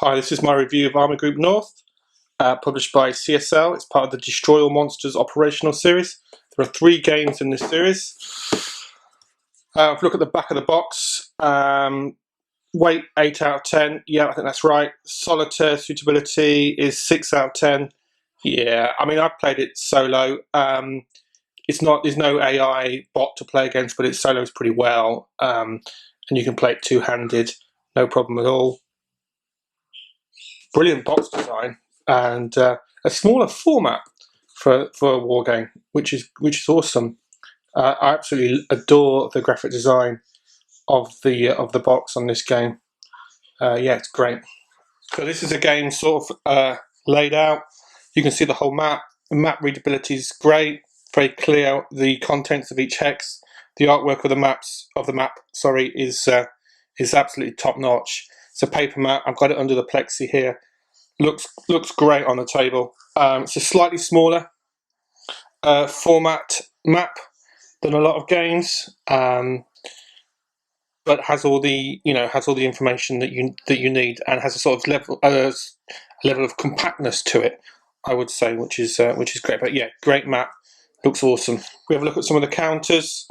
Hi, this is my review of Army Group North, published by CSL. It's part of the Destroy All Monsters operational series. There are 3 games in this series. If you look at the back of the box, weight 8 out of 10. Yeah, I think that's right. Solitaire suitability is 6 out of 10. Yeah, I mean, I've played it solo. There's no AI bot to play against, but it solos pretty well. And you can play it two-handed, no problem at all. Brilliant box design and a smaller format for a war game, which is awesome. I absolutely adore the graphic design of the box on this game. Yeah, it's great. So this is a game sort of laid out. You can see the whole map. The map readability is great, very clear. The contents of each hex, the artwork of the map, is absolutely top notch. It's a paper map. I've got it under the plexi here. Looks great on the table. It's a slightly smaller format map than a lot of games, but has all the information that you need, and has a sort of level of compactness to it, I would say, which is great. But yeah, great map. Looks awesome. We have a look at some of the counters.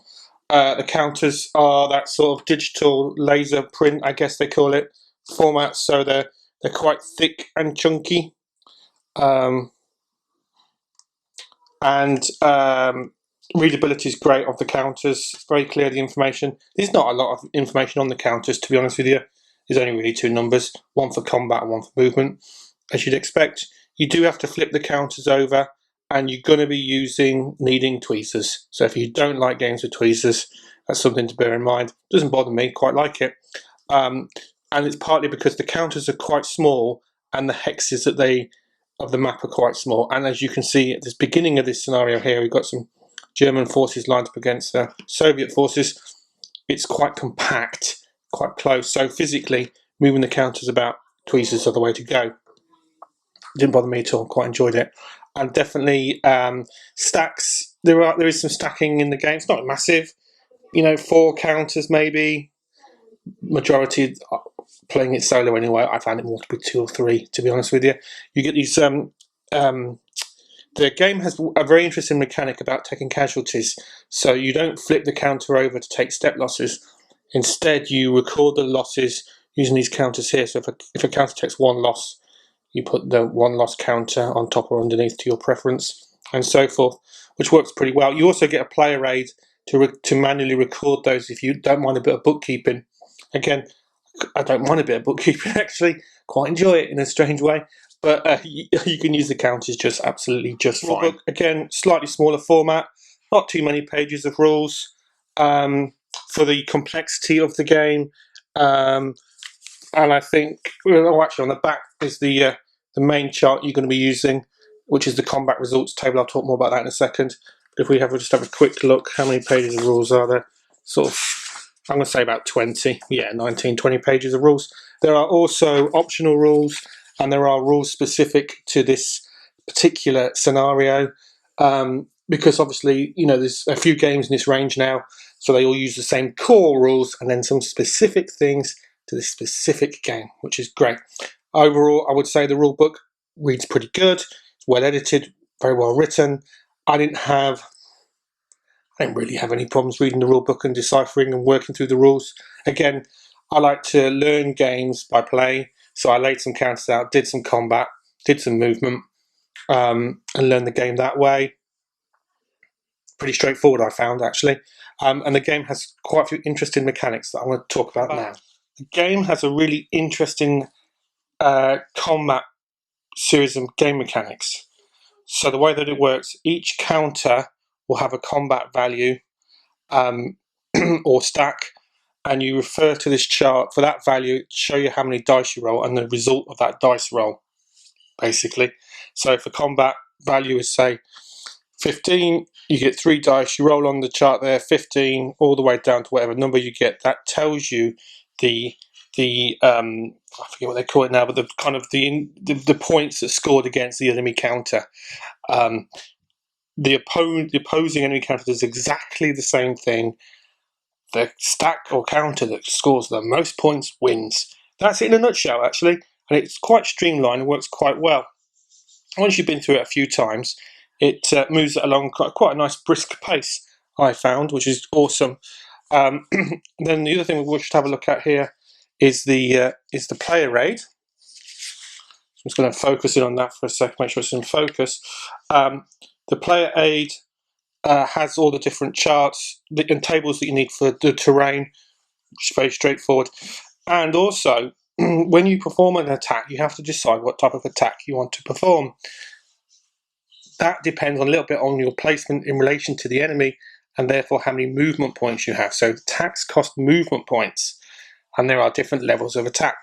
The counters are that sort of digital laser print, I guess they call it, format. So they're quite thick and chunky, and readability is great of the counters. It's very clear, the information. There's not a lot of information on the counters, to be honest with you. There's only really 2 numbers, one for combat and one for movement, as you'd expect. You do have to flip the counters over, and you're going to be needing tweezers. So if you don't like games with tweezers, that's something to bear in mind. Doesn't bother me, quite like it. And it's partly because the counters are quite small and the hexes of the map are quite small. And as you can see at the beginning of this scenario here, we've got some German forces lined up against Soviet forces. It's quite compact, quite close. So physically, moving the counters about, tweezers are the way to go. Didn't bother me at all. Quite enjoyed it. And definitely stacks. There is some stacking in the game. It's not massive. 4 counters maybe. Majority playing it solo anyway. I found it more to be 2 or 3, to be honest with you. You get these. The game has a very interesting mechanic about taking casualties. So you don't flip the counter over to take step losses. Instead, you record the losses using these counters here. So if a counter takes 1 loss, you put the 1 loss counter on top or underneath to your preference, and so forth, which works pretty well. You also get a player aid to manually record those if you don't mind a bit of bookkeeping. Again, I don't mind a bit of bookkeeping, actually. Quite enjoy it in a strange way. But you can use the counters absolutely just fine. Again, slightly smaller format, not too many pages of rules for the complexity of the game. And I think, actually on the back is the main chart you're going to be using, which is the combat results table. I'll talk more about that in a second. But if we just have a quick look, how many pages of rules are there? I'm going to say about 20. Yeah, 19, 20 pages of rules. There are also optional rules, and there are rules specific to this particular scenario, because obviously, there's a few games in this range now, so they all use the same core rules and then some specific things to this specific game, which is great. Overall, I would say the rule book reads pretty good. It's well edited, very well written. I didn't really have any problems reading the rule book and deciphering and working through the rules. Again, I like to learn games by play, so I laid some counters out, did some combat, did some movement, and learned the game that way. Pretty straightforward, I found, actually. And the game has quite a few interesting mechanics that I'm going to talk about now. The game has a really interesting combat series of game mechanics. So the way that it works, each counter will have a combat value or stack, and you refer to this chart for that value to show you how many dice you roll and the result of that dice roll, basically. So if a combat value is, say, 15, you get 3 dice, you roll on the chart there, 15, all the way down to whatever number you get. That tells you the I forget what they call it now, but the points that scored against the enemy counter. The opposing enemy counter does exactly the same thing. The stack or counter that scores the most points wins. That's it in a nutshell, actually. and it's quite streamlined and works quite well. Once you've been through it a few times, it moves it along quite a nice brisk pace, I found, which is awesome. Then the other thing we should have a look at here is the player aid. I'm just going to focus in on that for a second, make sure it's in focus. The player aid has all the different charts and tables that you need for the terrain, which is very straightforward. And also, when you perform an attack, you have to decide what type of attack you want to perform. That depends a little bit on your placement in relation to the enemy, and therefore how many movement points you have. So attacks cost movement points, and there are different levels of attack.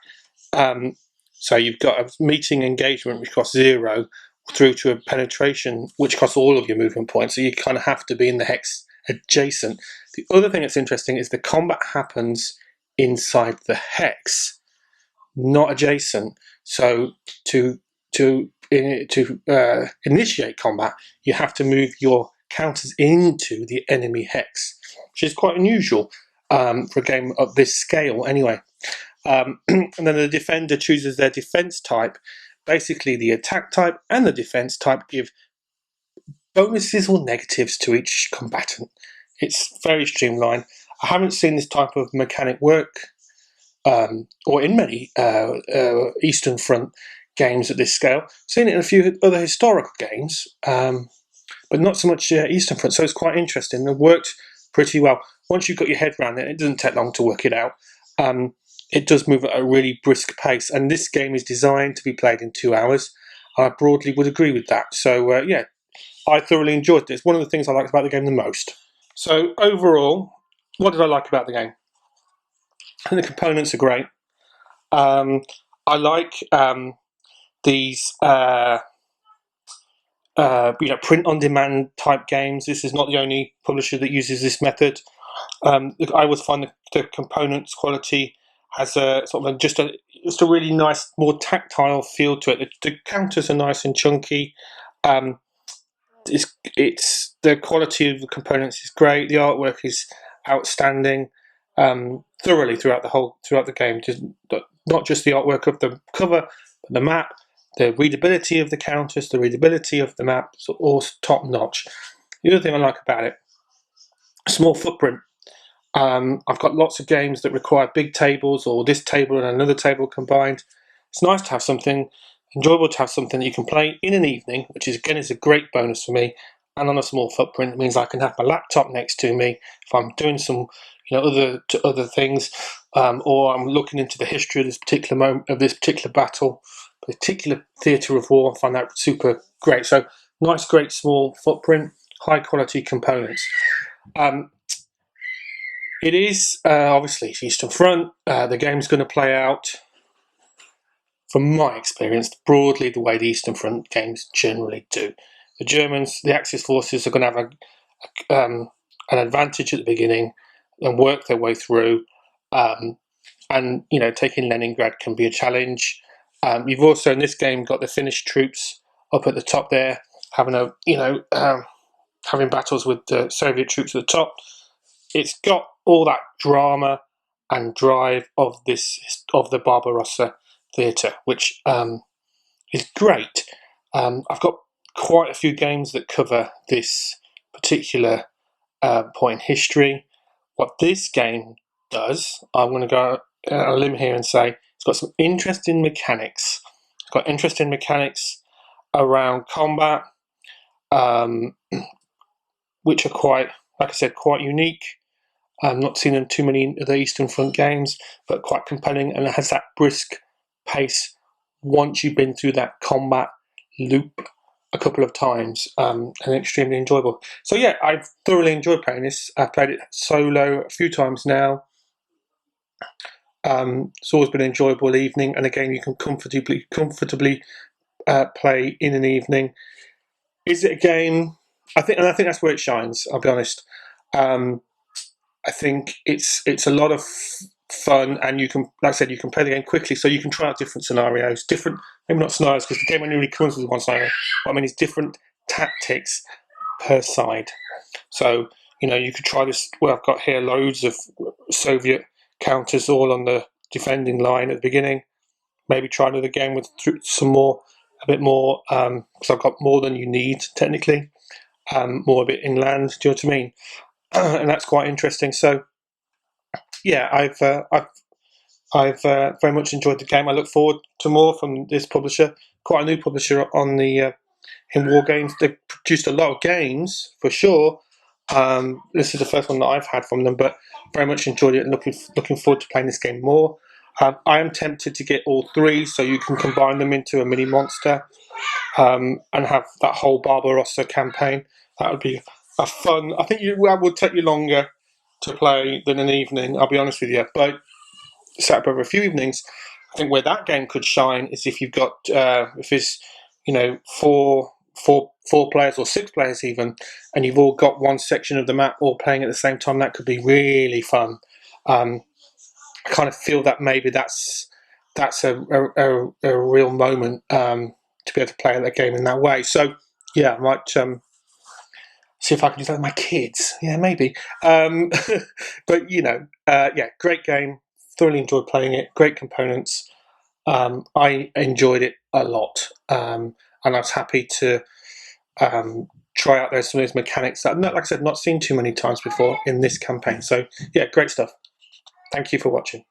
So you've got a meeting engagement, which costs 0, through to a penetration, which costs all of your movement points. So you kind of have to be in the hex adjacent. The other thing that's interesting is the combat happens inside the hex, not adjacent. So to initiate combat, you have to move your counters into the enemy hex, which is quite unusual for a game of this scale anyway. And then the defender chooses their defense type. Basically, the attack type and the defense type give bonuses or negatives to each combatant. It's very streamlined. I haven't seen this type of mechanic work or in many Eastern Front games at this scale. I've seen it in a few other historical games, but not so much Eastern Front, so it's quite interesting. It worked pretty well. Once you've got your head around it, it doesn't take long to work it out. It does move at a really brisk pace, and this game is designed to be played in 2 hours. I broadly would agree with that. So yeah, I thoroughly enjoyed this. One of the things I liked about the game the most. So overall, what did I like about the game? I think the components are great. I like these print-on-demand type games. This is not the only publisher that uses this method. I always find the components quality has a sort of just a really nice, more tactile feel to it. The counters are nice and chunky. It's the quality of the components is great. The artwork is outstanding. Thoroughly throughout the game. Not just the artwork of the cover, but the map, the readability of the counters, the readability of the map, so all top notch. The other thing I like about it, small footprint. I've got lots of games that require big tables, or this table and another table combined. It's nice to have something, enjoyable to have something that you can play in an evening, which is again is a great bonus for me. And on a small footprint, it means I can have my laptop next to me if I'm doing some, other things, or I'm looking into the history of this particular moment, of this particular battle, particular theatre of war. I find that super great. So nice, great small footprint, high quality components. It is obviously Eastern Front. The game's going to play out, from my experience, broadly the way the Eastern Front games generally do. The Germans, the Axis forces, are going to have an advantage at the beginning and work their way through. And taking Leningrad can be a challenge. You've also in this game got the Finnish troops up at the top there, having having battles with the Soviet troops at the top. It's got all that drama and drive of the Barbarossa theatre, which is great. I've got quite a few games that cover this particular point in history. What this game does, I'm going to go on a limb here and say it's got some interesting mechanics. It's got interesting mechanics around combat, which are quite, like I said, quite unique. I've not seen in too many of the Eastern Front games, but quite compelling, and it has that brisk pace once you've been through that combat loop a couple of times, and extremely enjoyable. So yeah, I've thoroughly enjoyed playing this. I've played it solo a few times now. It's always been an enjoyable evening, and again, you can comfortably play in an evening. Is it a game? I think that's where it shines. I'll be honest. I think it's a lot of fun, and you can, like I said, you can play the game quickly, so you can try out different scenarios, maybe not scenarios, because the game only really comes with one scenario. But I mean, it's different tactics per side. So you could try this. Well, I've got here loads of Soviet counters all on the defending line at the beginning. maybe try another game with some more, a bit more, because I've got more than you need technically, more a bit inland. Do you know what I mean? And that's quite interesting. So yeah, I've very much enjoyed the game. I look forward to more from this publisher. Quite a new publisher on the in wargames. They've produced a lot of games for sure. This is the first one that I've had from them, but very much enjoyed it and looking forward to playing this game more. I am tempted to get all three, so you can combine them into a mini monster and have that whole Barbarossa campaign. That would be a fun. I think that would take you longer to play than an evening. I'll be honest with you, but set up over a few evenings. I think where that game could shine is if you've got if it's four players or 6 players even, and you've all got one section of the map all playing at the same time. That could be really fun. I kind of feel that maybe that's a real moment to be able to play that game in that way. So yeah, I might see if I can do that with my kids. Yeah, maybe. But yeah, great game. Thoroughly enjoyed playing it. Great components. I enjoyed it a lot, and I was happy to try out some of those mechanics that, like I said, not seen too many times before in this campaign. So yeah, great stuff. Thank you for watching.